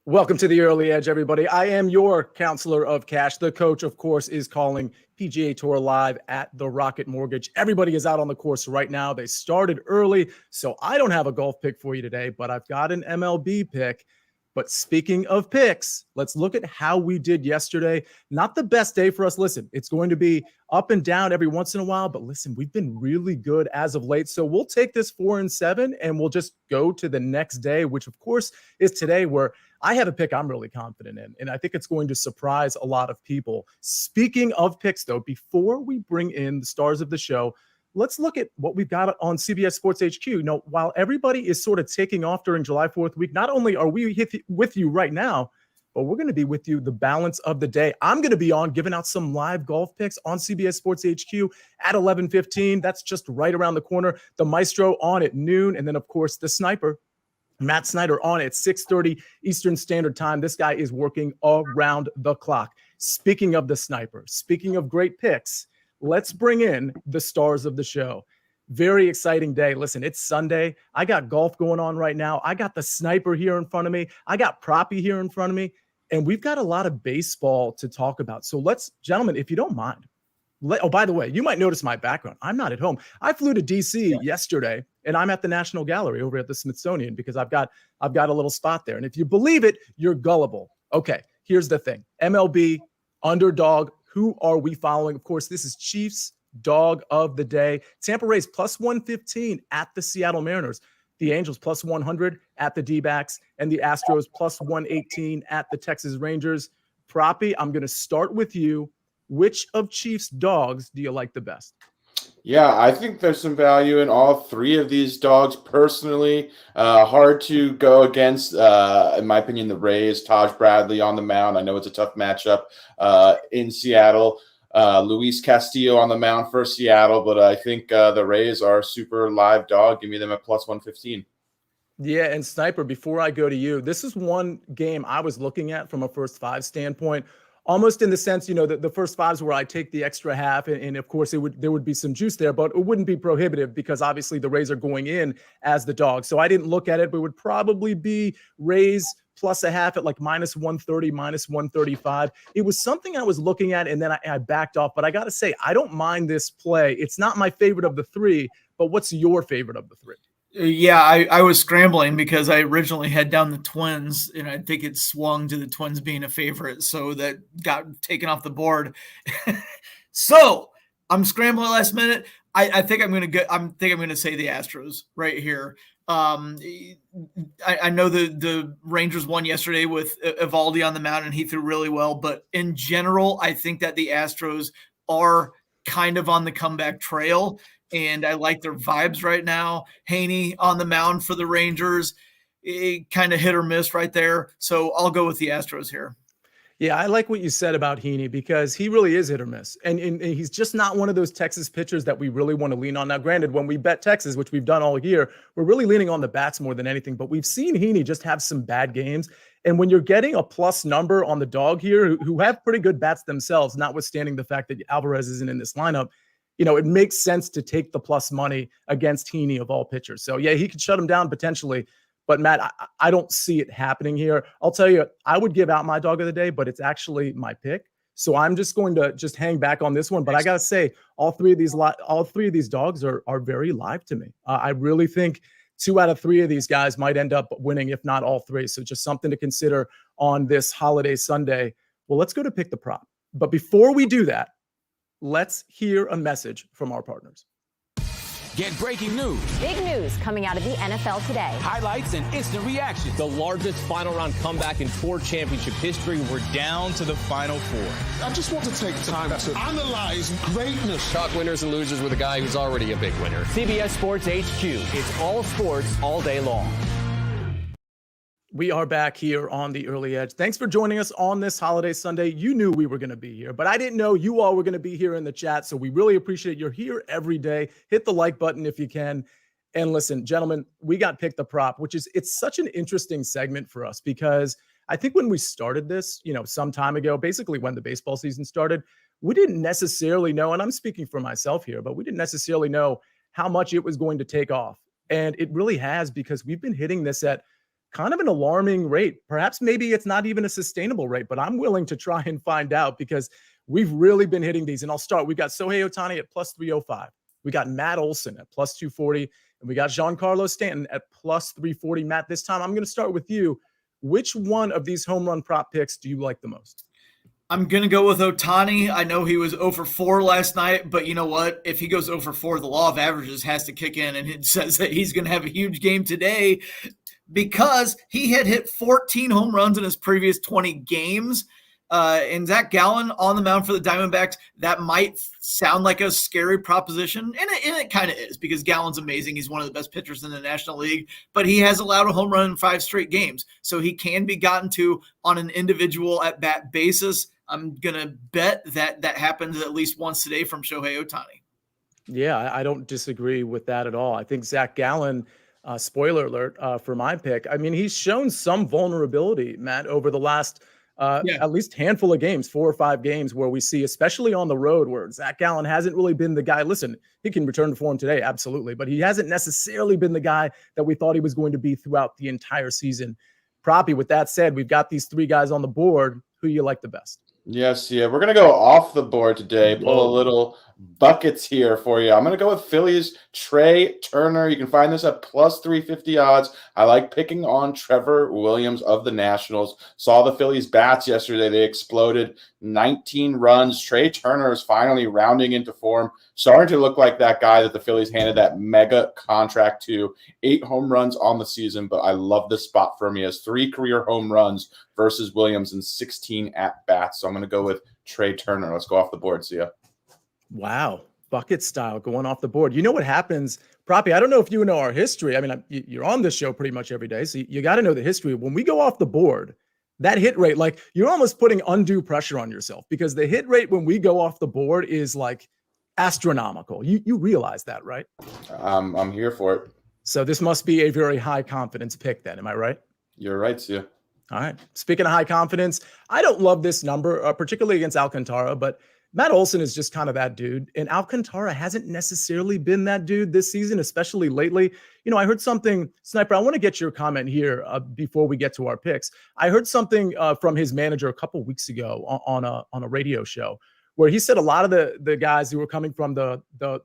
Welcome to the Early Edge, everybody. I am your counselor of cash. The coach, of course, is calling PGA Tour live at the Rocket Mortgage. Everybody is out on the course right now. They started early, so I don't have a golf pick for you today, but I've got an MLB pick. But speaking of picks, let's look at how we did yesterday. Not the best day for us. Listen, it's going to be up and down every once in a while, but listen, we've been really good as of late. So we'll take this 4-7 and we'll just go to the next day, which of course is today, where I have a pick I'm really confident in, and I think it's going to surprise a lot of people. Speaking of picks, though, before we bring in the stars of the show, let's look at what we've got on CBS Sports HQ. While everybody is sort of taking off during July 4th week, not only are we with you right now, but we're going to be with you the balance of the day. I'm going to be on giving out some live golf picks on CBS Sports HQ at 11:15. That's just right around the corner. The Maestro on at noon, and then, of course, the Sniper, Matt Snyder, on at 6:30 Eastern Standard Time. This guy is working around the clock. Speaking of the Sniper, speaking of great picks, let's bring in the stars of the show. Very exciting day. Listen, it's Sunday. I got golf going on right now. I got the Sniper here in front of me. I got Proppy here in front of me. And we've got a lot of baseball to talk about. So let's, gentlemen, if you don't mind. Oh, by the way, you might notice my background. I'm not at home. I flew to D.C. yesterday, and I'm at the National Gallery over at the Smithsonian because I've got a little spot there. And if you believe it, you're gullible. Okay, here's the thing. MLB, underdog. Who are we following? Of course, this is Chiefs dog of the day. Tampa Rays plus 115 at the Seattle Mariners. The Angels plus 100 at the D-backs, and the Astros plus 118 at the Texas Rangers. Proppy, I'm going to start with you. Which of Chiefs dogs do you like the best? Yeah, I think there's some value in all three of these dogs personally. Hard to go against, in my opinion, the Rays. Taj Bradley on the mound. I know it's a tough matchup in Seattle. Luis Castillo on the mound for Seattle, but I think the Rays are a super live dog. Give me them at plus 115. Yeah, and Sniper, before I go to you, this is one game I was looking at from a first five standpoint. Almost in the sense, the first fives where I take the extra half, and of course there would be some juice there, but it wouldn't be prohibitive because obviously the Rays are going in as the dog. So I didn't look at it, but it would probably be Rays plus a half at like minus 130, minus 135. It was something I was looking at, and then I backed off. But I got to say, I don't mind this play. It's not my favorite of the three, but what's your favorite of the three? Yeah, I was scrambling because I originally had down the Twins, and I think it swung to the Twins being a favorite, so that got taken off the board. So I'm scrambling last minute. I think I'm going to say the Astros right here. I know the Rangers won yesterday with Evaldi on the mound, and he threw really well. But in general, I think that the Astros are kind of on the comeback trail. And I like their vibes right now. Haney on the mound for the Rangers, kind of hit or miss right there. So I'll go with the Astros here. Yeah, I like what you said about Heaney because he really is hit or miss. And he's just not one of those Texas pitchers that we really want to lean on. Now, granted, when we bet Texas, which we've done all year, we're really leaning on the bats more than anything. But we've seen Heaney just have some bad games. And when you're getting a plus number on the dog here, who have pretty good bats themselves, notwithstanding the fact that Alvarez isn't in this lineup, it makes sense to take the plus money against Heaney of all pitchers. So, yeah, he could shut him down potentially. But, Matt, I don't see it happening here. I'll tell you, I would give out my dog of the day, but it's actually my pick. So I'm just going to just hang back on this one. But I got to say, all three of these dogs are very live to me. I really think 2 out of 3 of these guys might end up winning, if not all 3. So just something to consider on this holiday Sunday. Well, let's go to pick the prop. But before we do that, let's hear a message from our partners. Get breaking news. Big news coming out of the NFL today. Highlights and instant reactions. The largest final round comeback in tour championship history. We're down to the final 4. I just want to take time to analyze greatness. Talk winners and losers with a guy who's already a big winner. CBS Sports HQ. It's all sports all day long. We are back here on the Early Edge. Thanks for joining us on this holiday Sunday. You knew we were going to be here, but I didn't know you all were going to be here in the chat. So we really appreciate you're here every day. Hit the like button if you can. And listen, gentlemen, we got Pick the Prop, it's such an interesting segment for us because I think when we started this, some time ago, basically when the baseball season started, we didn't necessarily know, and I'm speaking for myself here, but we didn't necessarily know how much it was going to take off. And it really has, because we've been hitting this at kind of an alarming rate. Perhaps maybe it's not even a sustainable rate, but I'm willing to try and find out because we've really been hitting these. And I'll start. We got Shohei Ohtani at plus 305. We got Matt Olson at plus 240. And we got Giancarlo Stanton at plus 340. Matt, this time I'm going to start with you. Which one of these home run prop picks do you like the most? I'm going to go with Ohtani. I know he was 0 for 4 last night, but you know what? If he goes 0 for 4, the law of averages has to kick in, and it says that he's going to have a huge game today because he had hit 14 home runs in his previous 20 games. And Zach Gallen on the mound for the Diamondbacks, that might sound like a scary proposition, and it kind of is because Gallen's amazing. He's one of the best pitchers in the National League, but he has allowed a home run in 5 straight games, so he can be gotten to on an individual at-bat basis. I'm going to bet that happens at least once today from Shohei Ohtani. Yeah, I don't disagree with that at all. I think Zach Gallen, spoiler alert for my pick, I mean, he's shown some vulnerability, Matt, over the last at least handful of games, 4 or 5 games where we see, especially on the road, where Zach Gallen hasn't really been the guy. Listen, he can return to form today, absolutely, but he hasn't necessarily been the guy that we thought he was going to be throughout the entire season. Proppy, with that said, we've got these 3 guys on the board. Who do you like the best? Yes, yeah. We're going to go off the board today, pull a little buckets here for you. I'm going to go with Phillies Trey Turner. You can find this at plus 350 odds. I like picking on Trevor Williams of the Nationals. Saw the Phillies bats yesterday. They exploded 19 runs. Trey Turner is finally rounding into form, starting to look like that guy that the Phillies handed that mega contract to. 8 home runs on the season, but I love this spot for him. He has 3 career home runs versus Williams and 16 at-bats. So I'm going to go with Trey Turner. Let's go off the board, Sia. Wow. Bucket style going off the board. You know what happens, Proppy? I don't know if you know our history. I mean, you're on this show pretty much every day, so you got to know the history. When we go off the board, that hit rate, like you're almost putting undue pressure on yourself because the hit rate when we go off the board is like astronomical. You realize that, right? I'm here for it. So this must be a very high confidence pick then. Am I right? You're right, Sia. All right. Speaking of high confidence, I don't love this number, particularly against Alcantara, but Matt Olson is just kind of that dude. And Alcantara hasn't necessarily been that dude this season, especially lately. You know, I heard something, Sniper, I want to get your comment here before we get to our picks. I heard something from his manager a couple weeks ago on a radio show where he said a lot of the guys who were coming from the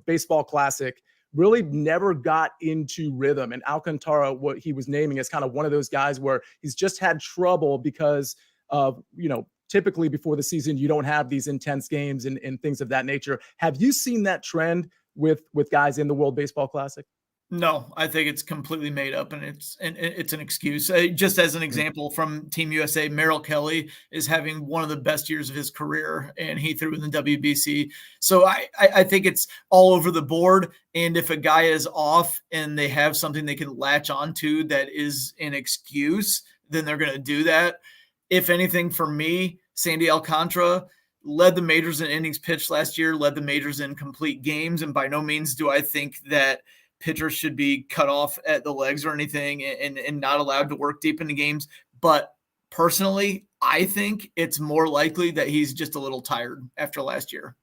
baseball classic really never got into rhythm. And Alcantara, what he was naming as kind of one of those guys where he's just had trouble because of, you know, typically before the season, you don't have these intense games and things of that nature. Have you seen that trend with guys in the World Baseball Classic? No, I think it's completely made up, and it's an excuse. Just as an example from Team USA, Merrill Kelly is having one of the best years of his career, and he threw in the WBC. So I think it's all over the board, and if a guy is off and they have something they can latch onto that is an excuse, then they're going to do that. If anything, for me, Sandy Alcantara led the majors in innings pitched last year, led the majors in complete games, and by no means do I think that pitchers should be cut off at the legs or anything and not allowed to work deep into games. But personally, I think it's more likely that he's just a little tired after last year.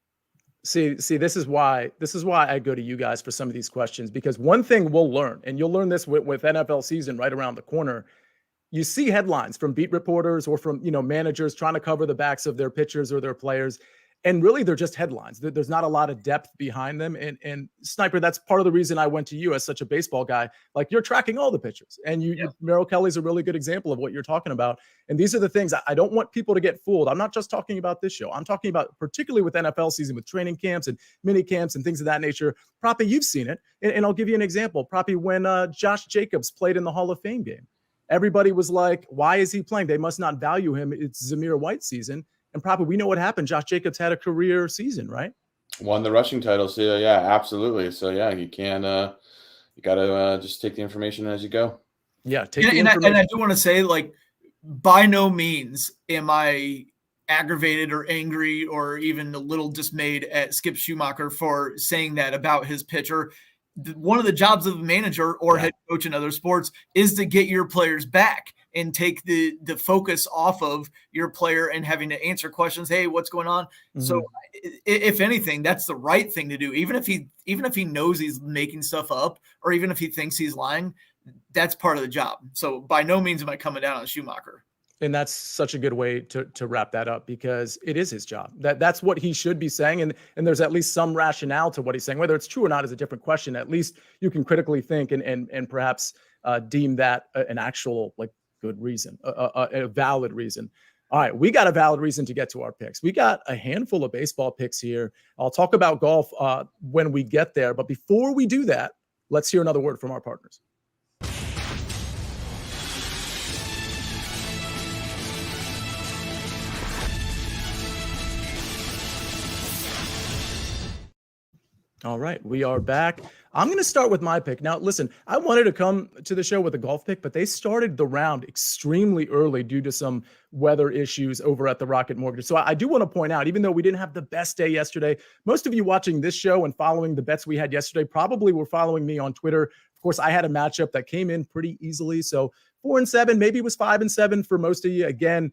See, this is why I go to you guys for some of these questions, because one thing we'll learn, and you'll learn this with NFL season right around the corner. You see headlines from beat reporters or from, managers trying to cover the backs of their pitchers or their players. And really, they're just headlines. There's not a lot of depth behind them. And Sniper, that's part of the reason I went to you as such a baseball guy. Like, you're tracking all the pitchers. And Merrill Kelly's a really good example of what you're talking about. And these are the things I don't want people to get fooled. I'm not just talking about this show. I'm talking about particularly with NFL season, with training camps and mini camps and things of that nature. Proppy, you've seen it. And I'll give you an example. Proppy, when Josh Jacobs played in the Hall of Fame game, everybody was like, why is he playing? They must not value him. It's Zamir White season. And probably we know what happened. Josh Jacobs had a career season, right? Won the rushing title. So yeah, absolutely. So yeah, you can, you got to just take the information as you go. Yeah. And I do want to say, like, by no means am I aggravated or angry or even a little dismayed at Skip Schumacher for saying that about his pitcher. One of the jobs of a manager or head coach in other sports is to get your players back and take the focus off of your player and having to answer questions. Hey, what's going on? Mm-hmm. So if anything, that's the right thing to do. Even if he knows he's making stuff up, or even if he thinks he's lying, that's part of the job. So by no means am I coming down on Schumacher. And that's such a good way to wrap that up, because it is his job. That's what he should be saying. And there's at least some rationale to what he's saying. Whether it's true or not is a different question. At least you can critically think and perhaps deem that an actual good reason, a valid reason. All right, we got a valid reason to get to our picks. We got a handful of baseball picks here. I'll talk about golf when we get there. But before we do that, let's hear another word from our partners. All right, we are back. I'm going to start with my pick. Now, listen, I wanted to come to the show with a golf pick, but they started the round extremely early due to some weather issues over at the Rocket Mortgage. So I do want to point out, even though we didn't have the best day yesterday, most of you watching this show and following the bets we had yesterday probably were following me on Twitter. Of course, I had a matchup that came in pretty easily. So 4-7, maybe it was 5-7 for most of you. Again,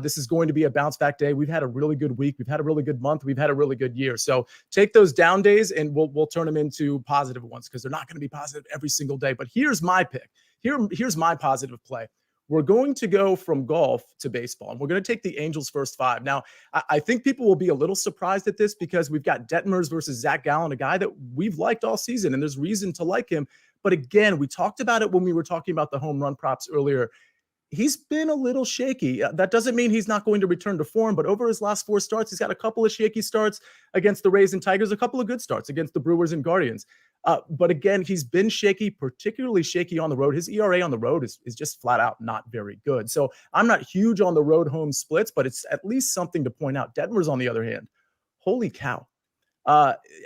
this is going to be a bounce back day. We've had a really good week. We've had a really good month. We've had a really good year. So take those down days and we'll turn them into positive ones, because they're not going to be positive every single day. But here's my pick. Here's my positive play. We're going to go from golf to baseball, and we're going to take the Angels' first 5. Now, I think people will be a little surprised at this, because we've got Detmers versus Zach Gallen, a guy that we've liked all season, and there's reason to like him. But again, we talked about it when we were talking about the home run props earlier. He's been a little shaky. That doesn't mean he's not going to return to form, but over his last 4 starts, he's got a couple of shaky starts against the Rays and Tigers, a couple of good starts against the Brewers and Guardians. But again, he's been shaky, particularly shaky on the road. His ERA on the road is just flat out not very good. So I'm not huge on the road home splits, but it's at least something to point out. Detmers, on the other hand, holy cow.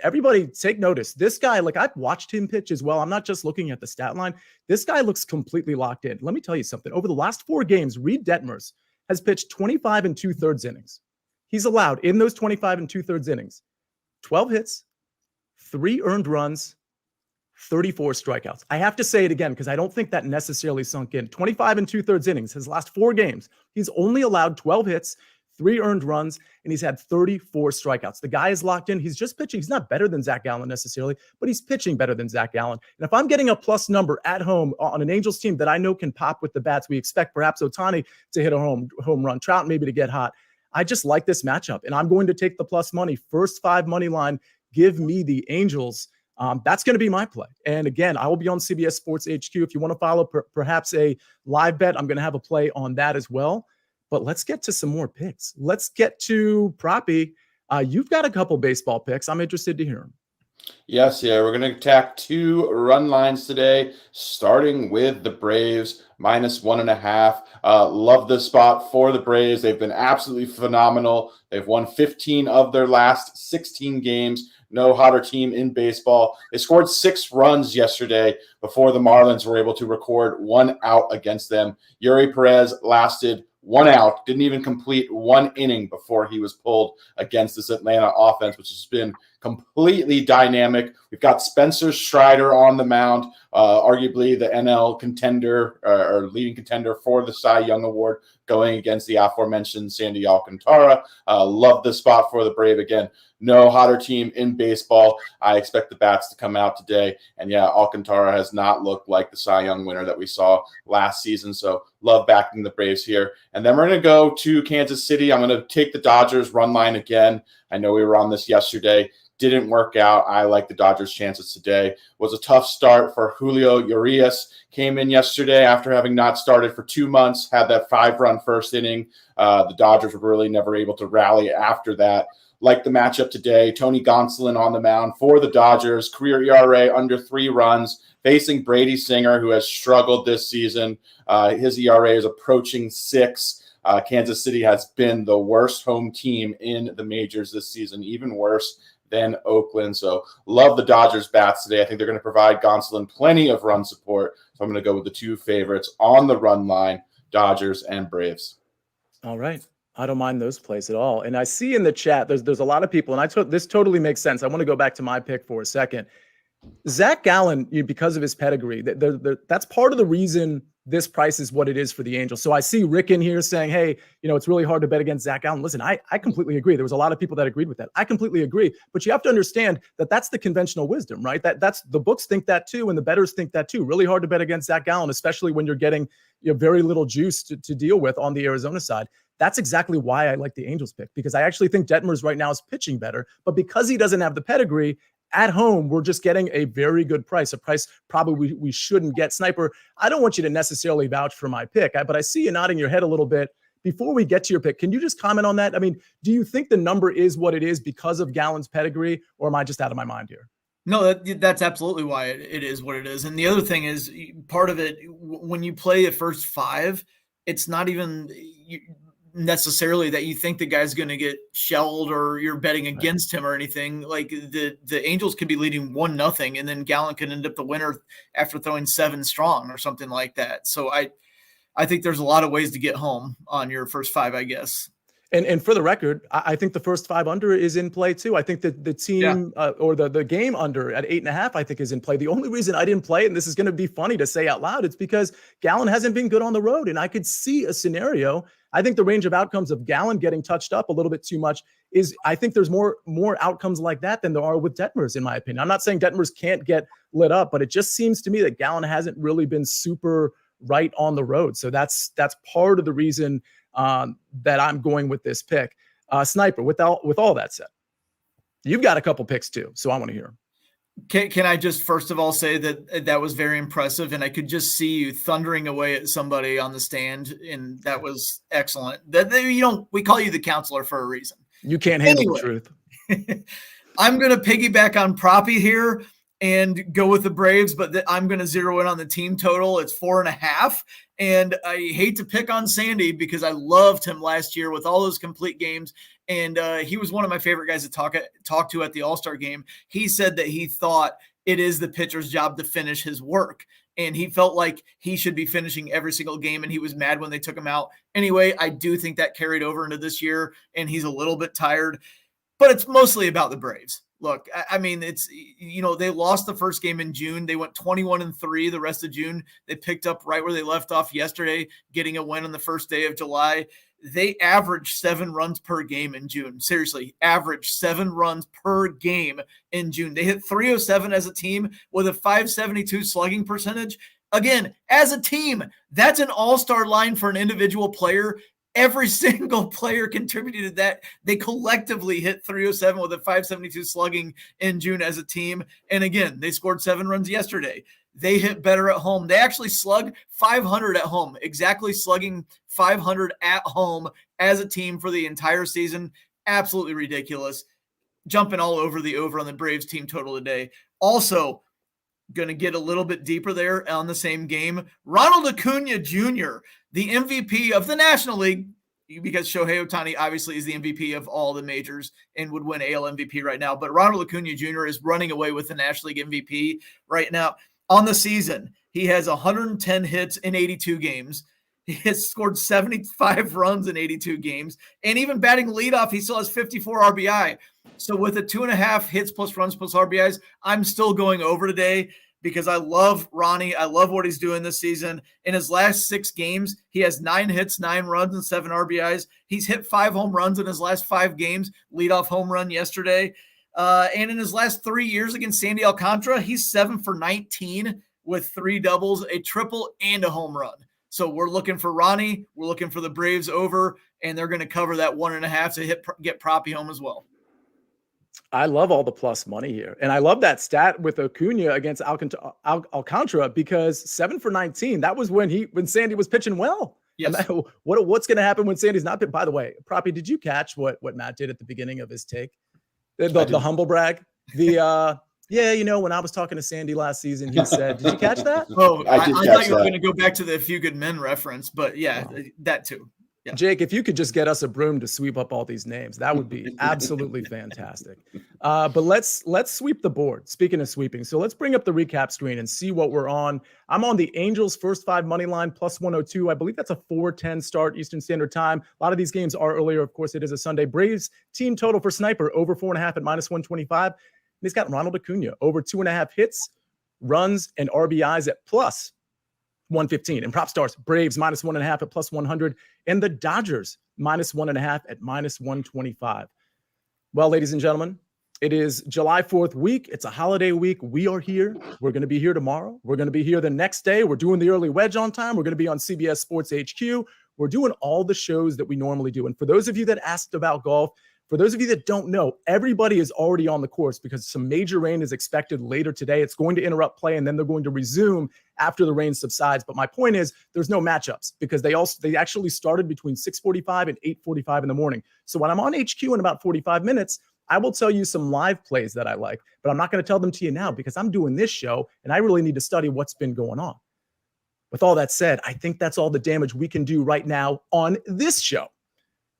Everybody take notice. This guy, I've watched him pitch as well. I'm not just looking at the stat line. This guy looks completely locked in. Let me tell you something. Over the last 4 games, Reed Detmers has pitched 25 2/3 innings. He's allowed in those 25 2/3 innings 12 hits, 3 earned runs, 34 strikeouts. I have to say it again, because I don't think that necessarily sunk in. 25 2/3 innings, his last 4 games. He's only allowed 12 hits, 3 earned runs, and he's had 34 strikeouts. The guy is locked in. He's just pitching. He's not better than Zach Gallen necessarily, but he's pitching better than Zach Gallen. And if I'm getting a plus number at home on an Angels team that I know can pop with the bats, we expect perhaps Ohtani to hit a home run, Trout maybe to get hot. I just like this matchup, and I'm going to take the plus money. First 5 money line, give me the Angels. That's going to be my play. And again, I will be on CBS Sports HQ. If you want to follow perhaps a live bet, I'm going to have a play on that as well. But let's get to some more picks. Let's get to Proppy. You've got a couple baseball picks. I'm interested to hear them. Yes, we're going to attack 2 run lines today, starting with the Braves, -1.5. Love the spot for the Braves. They've been absolutely phenomenal. They've won 15 of their last 16 games. No hotter team in baseball. They scored 6 runs yesterday before the Marlins were able to record 1 out against them. Yuri Perez lasted 1 out, didn't even complete 1 inning before he was pulled against this Atlanta offense, which has been completely dynamic. We've got Spencer Strider on the mound, arguably the NL contender or leading contender for the Cy Young Award, going against the aforementioned Sandy Alcantara. Love the spot for the Brave. Again, no hotter team in baseball. I expect the bats to come out today. And Alcantara has not looked like the Cy Young winner that we saw last season. So love backing the Braves here. And then we're going to go to Kansas City. I'm going to take the Dodgers run line again. I know we were on this yesterday. Didn't work out. I like the Dodgers' chances today. Was a tough start for Julio Urias. Came in yesterday after having not started for 2 months. Had that 5-run first inning. The Dodgers were really never able to rally after that. Like the matchup today, Tony Gonsolin on the mound for the Dodgers. Career ERA under 3 runs. Facing Brady Singer, who has struggled this season. His ERA is approaching 6. Kansas City has been the worst home team in the majors this season, even worse than Oakland. So love the Dodgers bats today. I think they're going to provide Gonsolin plenty of run support. So I'm going to go with the 2 favorites on the run line, Dodgers and Braves. All right. I don't mind those plays at all. And I see in the chat, there's a lot of people, and this totally makes sense. I want to go back to my pick for a second. Zach Gallen, because of his pedigree, that's part of the reason this price is what it is for the Angels. So I see Rick in here saying, hey, it's really hard to bet against Zach Gallen. Listen, I completely agree. There was a lot of people that agreed with that. I completely agree. But you have to understand that that's the conventional wisdom, right? That's the books think that too, and the bettors think that too. Really hard to bet against Zach Gallen, especially when you're getting very little juice to deal with on the Arizona side. That's exactly why I like the Angels pick, because I actually think Detmers right now is pitching better. But because he doesn't have the pedigree, at home, we're just getting a very good price, a price probably we shouldn't get. Sniper, I don't want you to necessarily vouch for my pick, but I see you nodding your head a little bit. Before we get to your pick, can you just comment on that? I mean, do you think the number is what it is because of Gallen's pedigree, or am I just out of my mind here? No, that's absolutely why it is what it is. And the other thing is, part of it, when you play the first five, it's not even necessarily that you think the guy's going to get shelled or you're betting against him or anything. Like the Angels could be leading 1-0 and then Gallen could end up the winner after throwing 7 strong or something like that. So I think there's a lot of ways to get home on your first 5, I guess. And for the record, I think the first 5 under is in play too. I think that the team or the game under at 8.5, I think is in play. The only reason I didn't play it, and this is going to be funny to say out loud, it's because Gallen hasn't been good on the road. And I could see a scenario. I think the range of outcomes of Gallen getting touched up a little bit too much is, I think there's more outcomes like that than there are with Detmers, in my opinion. I'm not saying Detmers can't get lit up, but it just seems to me that Gallen hasn't really been super right on the road. So that's part of the reason that I'm going with this pick. Sniper, with all that said, you've got a couple picks too, so I want to hear. Can I just first of all say that was very impressive, and I could just see you thundering away at somebody on the stand, and that was excellent. We call you the counselor for a reason. You can't handle the truth. I'm going to piggyback on Proppy here and go with the Braves, but I'm going to zero in on the team total. It's 4.5. And I hate to pick on Sandy because I loved him last year with all those complete games. And he was one of my favorite guys to talk to at the All-Star game. He said that he thought it is the pitcher's job to finish his work. And he felt like he should be finishing every single game, and he was mad when they took him out. Anyway, I do think that carried over into this year, and he's a little bit tired. But it's mostly about the Braves. Look, I mean, it's, they lost the first game in June. They went 21-3 the rest of June. They picked up right where they left off yesterday, getting a win on the first day of July. They averaged 7 runs per game in June. Seriously, averaged 7 runs per game in June. They hit 307 as a team with a 572 slugging percentage. Again, as a team, that's an all-star line for an individual player. Every single player contributed to that. They collectively hit 307 with a 572 slugging in June as a team. And again, they scored 7 runs yesterday. They hit better at home. They actually slugged 500 at home, exactly slugging 500 at home as a team for the entire season. Absolutely ridiculous. Jumping all over the over on the Braves team total today. Also, going to get a little bit deeper there on the same game. Ronald Acuna Jr., the MVP of the National League, because Shohei Ohtani obviously is the MVP of all the majors and would win AL MVP right now. But Ronald Acuna Jr. is running away with the National League MVP right now. On the season, he has 110 hits in 82 games. He has scored 75 runs in 82 games. And even batting leadoff, he still has 54 RBI. So with a 2.5 hits plus runs plus RBIs, I'm still going over today because I love Ronnie. I love what he's doing this season. In his last 6 games, he has 9 hits, 9 runs, and 7 RBIs. He's hit 5 home runs in his last 5 games, leadoff home run yesterday. And in his last 3 years against Sandy Alcantara, he's 7 for 19 with 3 doubles, a triple, and a home run. So we're looking for Ronnie. We're looking for the Braves over, and they're going to cover that 1.5 to get Proppy home as well. I love all the plus money here. And I love that stat with Acuna against Alcantara because 7 for 19, that was when Sandy was pitching well. Yes. What's going to happen when Sandy's not pitching? By the way, Proppy, did you catch what Matt did at the beginning of his take? The humble brag? When I was talking to Sandy last season, he said, did you catch that? Oh, I thought you were going to go back to the Few Good Men reference, but that too. Yeah. Jake, if you could just get us a broom to sweep up all these names, that would be absolutely fantastic. But let's sweep the board. Speaking of sweeping, so let's bring up the recap screen and see what we're on. I'm on the Angels first 5 money line plus 102. I believe that's a 4:10 start Eastern Standard Time. A lot of these games are earlier. Of course, it is a Sunday. Braves team total for Sniper over 4.5 at minus 125. And he's got Ronald Acuna over 2.5 hits, runs, and RBIs at plus 115. And Propstarz, Braves -1.5 at +100, and the Dodgers -1.5 at -125. Well, ladies and gentlemen, it is July 4th week. It's a holiday week. We are here. We're going to be here tomorrow. We're going to be here the next day. We're doing the early wedge on time. We're going to be on CBS Sports HQ. We're doing all the shows that we normally do. And for those of you that asked about golf, for those of you that don't know, everybody is already on the course because some major rain is expected later today. It's going to interrupt play, and then they're going to resume after the rain subsides. But my point is, there's no matchups because they actually started between 6:45 and 8:45 in the morning. So when I'm on HQ in about 45 minutes, I will tell you some live plays that I like, but I'm not going to tell them to you now because I'm doing this show, and I really need to study what's been going on. With all that said, I think that's all the damage we can do right now on this show.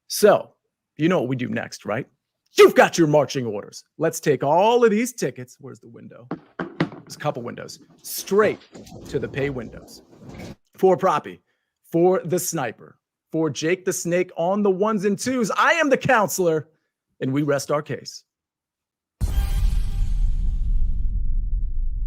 So, you know what we do next, right? You've got your marching orders. Let's take all of these tickets. Where's the window? There's a couple windows. Straight to the pay windows. For Proppy, for the Sniper, for Jake the Snake on the ones and twos. I am the counselor, and we rest our case.